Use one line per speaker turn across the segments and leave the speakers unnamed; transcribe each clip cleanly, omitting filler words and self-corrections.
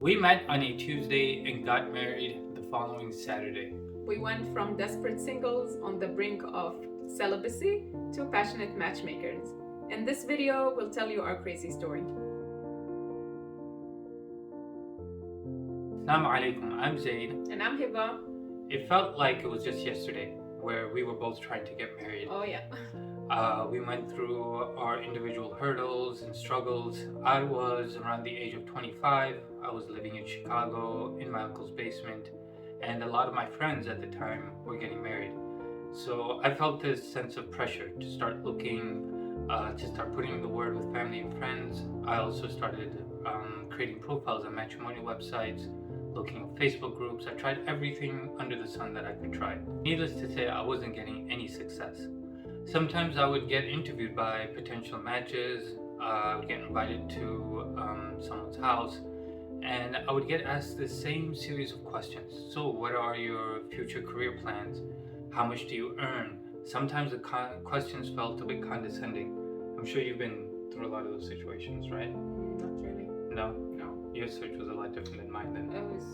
We met on a Tuesday and got married the following Saturday.
We went from desperate singles on the brink of celibacy to passionate matchmakers. In this video, we'll tell you our crazy story.
Assalamu alaikum, I'm Zaid.
And I'm Hiba.
It felt like it was just yesterday where we were both trying to get married.
Oh yeah.
We went through our individual hurdles and struggles. I was around the age of 25. I was living in Chicago in my uncle's basement, and a lot of my friends at the time were getting married. So I felt this sense of pressure to start looking, to start putting in the word with family and friends. I also started creating profiles on matrimonial websites, looking at Facebook groups. I tried everything under the sun that I could try. Needless to say, I wasn't getting any success. Sometimes I would get interviewed by potential matches, I would get invited to someone's house, and I would get asked the same series of questions. So what are your future career plans? How much do you earn? Sometimes the questions felt a bit condescending. I'm sure you've been through a lot of those situations, right?
Not really.
No?
No.
Your search was a lot different than mine then.
It was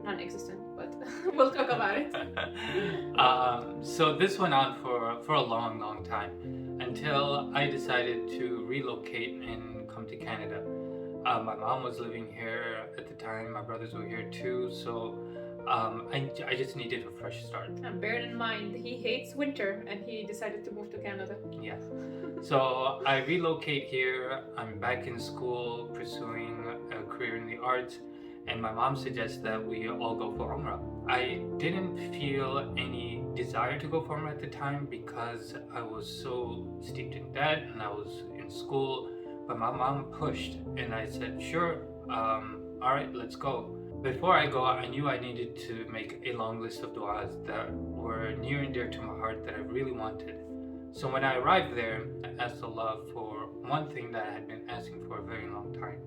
non-existent, but we'll talk about it.
So this went on for a long time until I decided to relocate and come to Canada. My mom was living here at the time, my brothers were here too, so I just needed a fresh start.
And bear in mind, he hates winter and he decided to move to Canada.
Yes. So I relocate here, I'm back in school pursuing a career in the arts, and my mom suggests that we all go for Umrah. I didn't feel any desire to go for Umrah at the time because I was so steeped in debt and I was in school, but my mom pushed and I said, sure, all right, let's go. Before I go, I knew I needed to make a long list of du'as that were near and dear to my heart that I really wanted. So when I arrived there, I asked Allah for one thing that I had been asking for a very long time,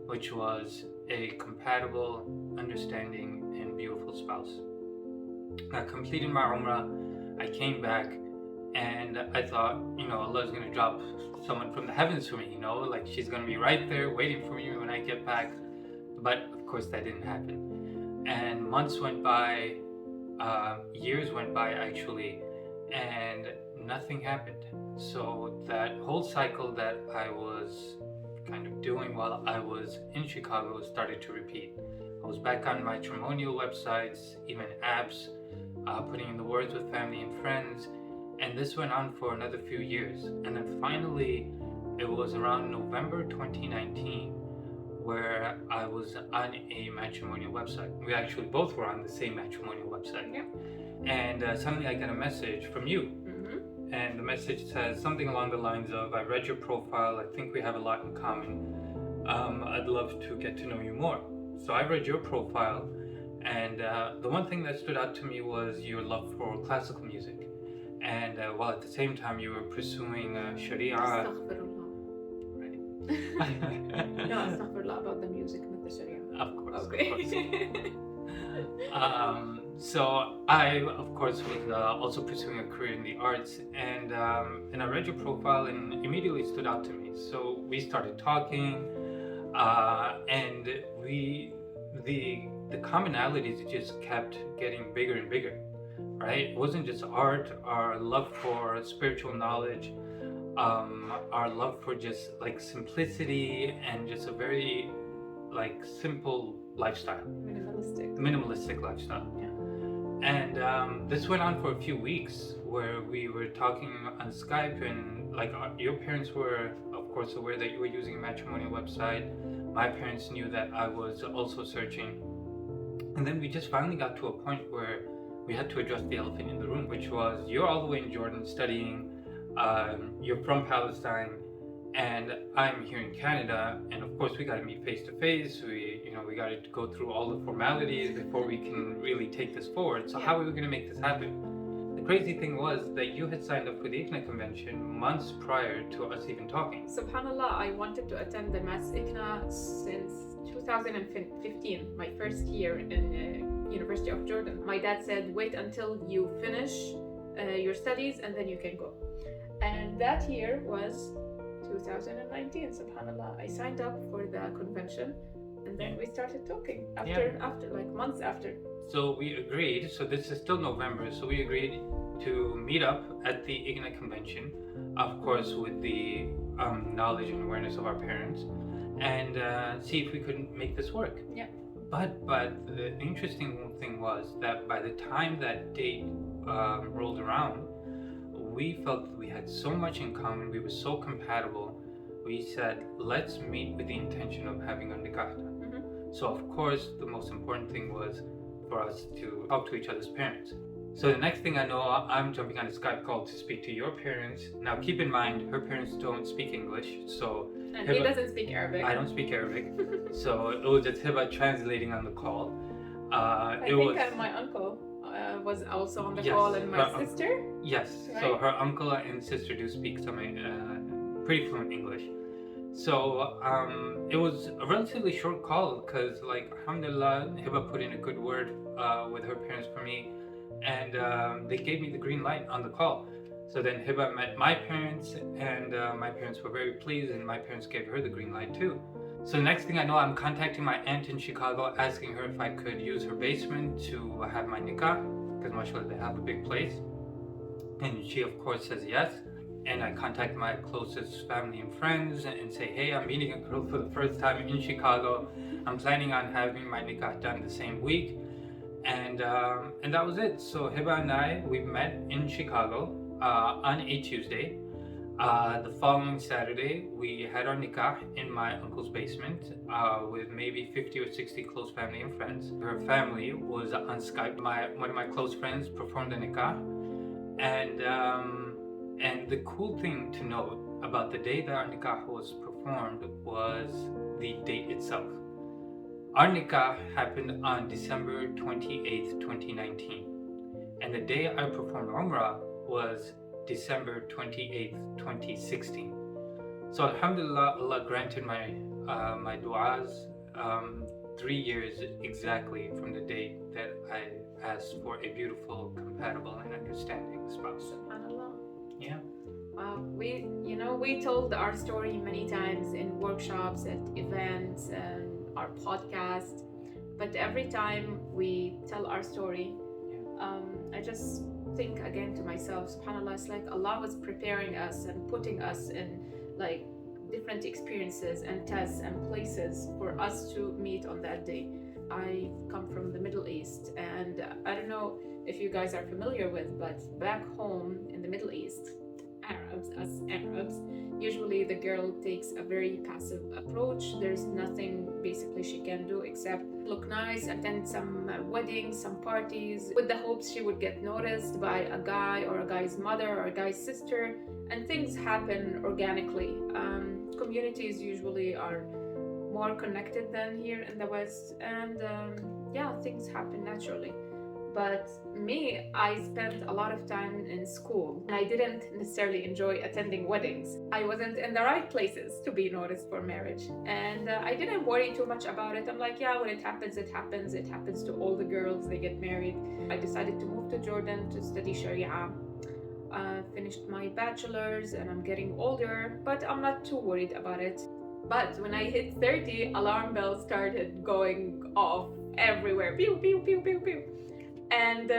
which was a compatible, understanding, and beautiful spouse. I completed my Umrah, I came back, and I thought, Allah's gonna drop someone from the heavens for me, like she's gonna be right there waiting for me when I get back. But of course that didn't happen. And months went by, years went by actually, and nothing happened. So that whole cycle that I was kind of doing while I was in Chicago started to repeat. I was back on matrimonial websites, even apps, putting in the words with family and friends, and this went on for another few years. And then finally, it was around November 2019 where I was on a matrimonial website. We actually both were on the same matrimonial website.
Yeah.
And suddenly I got a message from you. And the message says something along the lines of, I read your profile, I think we have a lot in common. I'd love to get to know you more. So I read your profile, and the one thing that stood out to me was your love for classical music. And while at the same time you were pursuing Sharia.
Astaghfirullah.
Right.
No, astaghfirullah about the music, not the Sharia.
Of course.
Okay.
Of course. So I, of course, was also pursuing a career in the arts, and I read your profile and immediately stood out to me. So we started talking, and the commonalities just kept getting bigger and bigger, right? It wasn't just art, our love for spiritual knowledge, our love for just like simplicity and just a very like simple lifestyle. Minimalistic lifestyle.
Yeah.
And this went on for a few weeks where we were talking on Skype, and like your parents were of course aware that you were using a matrimonial website. My parents knew that I was also searching, and then we just finally got to a point where we had to address the elephant in the room, which was you're all the way in Jordan studying, you're from Palestine, and I'm here in Canada, and of course we got to meet face to face. We got to go through all the formalities before we can really take this forward. So how are we going to make this happen? The crazy thing was that you had signed up for the ICNA convention months prior to us even talking.
Subhanallah, I wanted to attend the Mass ICNA since 2015, my first year in University of Jordan. My dad said, wait until you finish your studies and then you can go. And that year was 2019, subhanallah. I signed up for the convention And then
Yeah.
we started talking
Yeah.
after like months after.
So we agreed, so this is still November, so we agreed to meet up at the IGNA convention, of course with the knowledge and awareness of our parents, and see if we could make this work.
Yeah.
But the interesting thing was that by the time that date rolled around, we felt that we had so much in common, we were so compatible, we said, let's meet with the intention of having a nikah done. So of course, the most important thing was for us to talk to each other's parents. So the next thing I know, I'm jumping on a Skype call to speak to your parents. Now keep in mind, her parents don't speak English, so...
And he doesn't speak Arabic.
I don't speak Arabic, so it was just Hiba translating on the call.
I think my uncle was also on the call, and my sister.
Yes,
right?
So her uncle and sister do speak some pretty fluent English. So it was a relatively short call because, like, alhamdulillah, Hiba put in a good word with her parents for me, and they gave me the green light on the call. So then Hiba met my parents, and my parents were very pleased, and my parents gave her the green light too. So next thing I know, I'm contacting my aunt in Chicago, asking her if I could use her basement to have my nikah, because mashallah, they have a big place. And she of course says yes. And I contact my closest family and friends and say, hey, I'm meeting a girl for the first time in Chicago. I'm planning on having my nikah done the same week. And that was it. So Hiba and I, we met in Chicago on a Tuesday. The following Saturday, we had our nikah in my uncle's basement with maybe 50 or 60 close family and friends. Her family was on Skype. One of my close friends performed the nikah. And the cool thing to note about the day that our nikah was performed was the date itself. Our nikah happened on December 28th, 2019. And the day I performed Umrah was December 28th, 2016. So alhamdulillah, Allah granted my my du'as 3 years exactly from the date that I asked for a beautiful, compatible, and understanding spouse.
SubhanAllah.
Yeah.
Wow. We told our story many times in workshops, at events, and our podcast. But every time we tell our story, I just think again to myself, subhanAllah, it's like Allah was preparing us and putting us in like different experiences and tests and places for us to meet on that day. I come from the Middle East, and I don't know if you guys are familiar with, but back home in the Middle East, us Arabs, usually the girl takes a very passive approach. There's nothing basically she can do except look nice, attend some weddings, some parties, with the hopes she would get noticed by a guy or a guy's mother or a guy's sister, and things happen organically. Communities usually are more connected than here in the West, and things happen naturally. But me, I spent a lot of time in school, and I didn't necessarily enjoy attending weddings. I wasn't in the right places to be noticed for marriage, and I didn't worry too much about it. I'm like, yeah, when it happens, it happens. It happens to all the girls, they get married. I decided to move to Jordan to study Sharia. Finished my bachelor's, and I'm getting older, but I'm not too worried about it. But when I hit 30, alarm bells started going off everywhere. Pew, pew, pew, pew, pew. And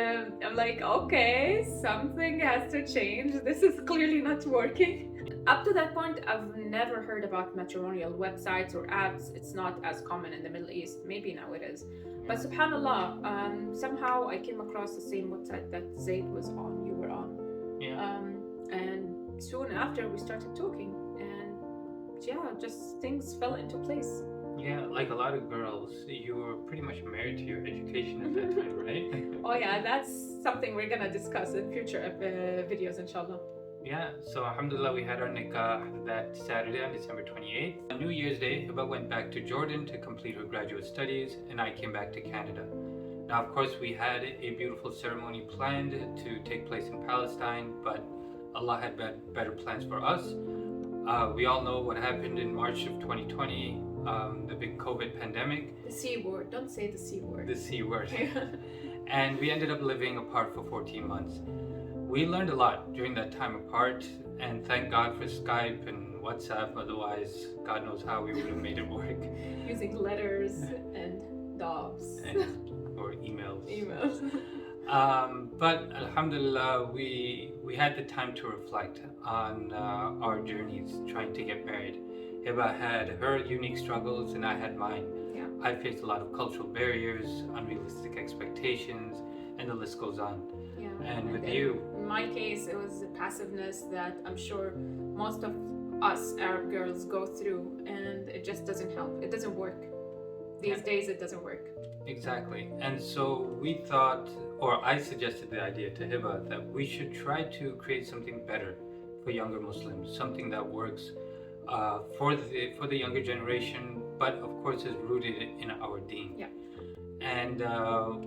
I'm like, okay, something has to change. This is clearly not working. Up to that point, I've never heard about matrimonial websites or apps. It's not as common in the Middle East. Maybe now it is. But subhanAllah, somehow I came across the same website that Zaid was on, you were on.
Yeah.
And soon after, we started talking. And just things fell into place.
Yeah, like a lot of girls, you were pretty much married to your education at that time, right?
Oh yeah, that's something we're gonna discuss in future videos, inshallah.
Yeah, so alhamdulillah, we had our nikah that Saturday on December 28th. On New Year's Day, Hiba went back to Jordan to complete her graduate studies, and I came back to Canada. Now, of course, we had a beautiful ceremony planned to take place in Palestine, but Allah had better plans for us. We all know what happened in March of 2020. The big COVID pandemic.
The C word. Don't say the C word.
The C word. And we ended up living apart for 14 months. We learned a lot during that time apart, and thank God for Skype and WhatsApp. Otherwise, God knows how we would have made it work.
Using letters and doves.
Or emails. But Alhamdulillah, we had the time to reflect on our journeys trying to get married. Hiba had her unique struggles and I had mine.
Yeah.
I faced a lot of cultural barriers, unrealistic expectations, and the list goes on.
Yeah.
And with you?
In my case, it was passiveness that I'm sure most of us Arab girls go through, and it just doesn't help. It doesn't work. These days, it doesn't work.
Exactly. And so we thought, or I suggested the idea to Hiba that we should try to create something better for younger Muslims, something that works for the younger generation, but of course is rooted in our deen.
Yeah.
And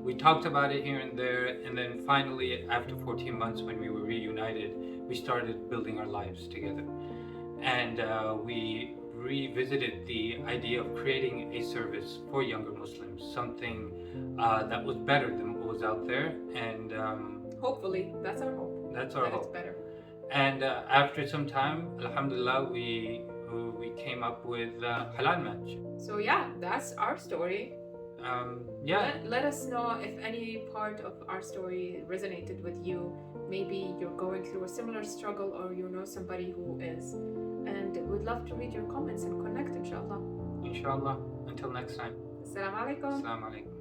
we talked about it here and there, and then finally, after 14 months, when we were reunited, we started building our lives together. And we revisited the idea of creating a service for younger Muslims, something that was better than what was out there. And
hopefully, that's our hope.
That's our hope.
It's better.
And after some time, alhamdulillah, we came up with Halal Match.
So yeah, that's our story. Let us know if any part of our story resonated with you. Maybe you're going through a similar struggle, or you know somebody who is. And we'd love to read your comments and connect, inshallah.
Inshallah. Until next time.
Assalamu alaikum.
Assalamu alaikum.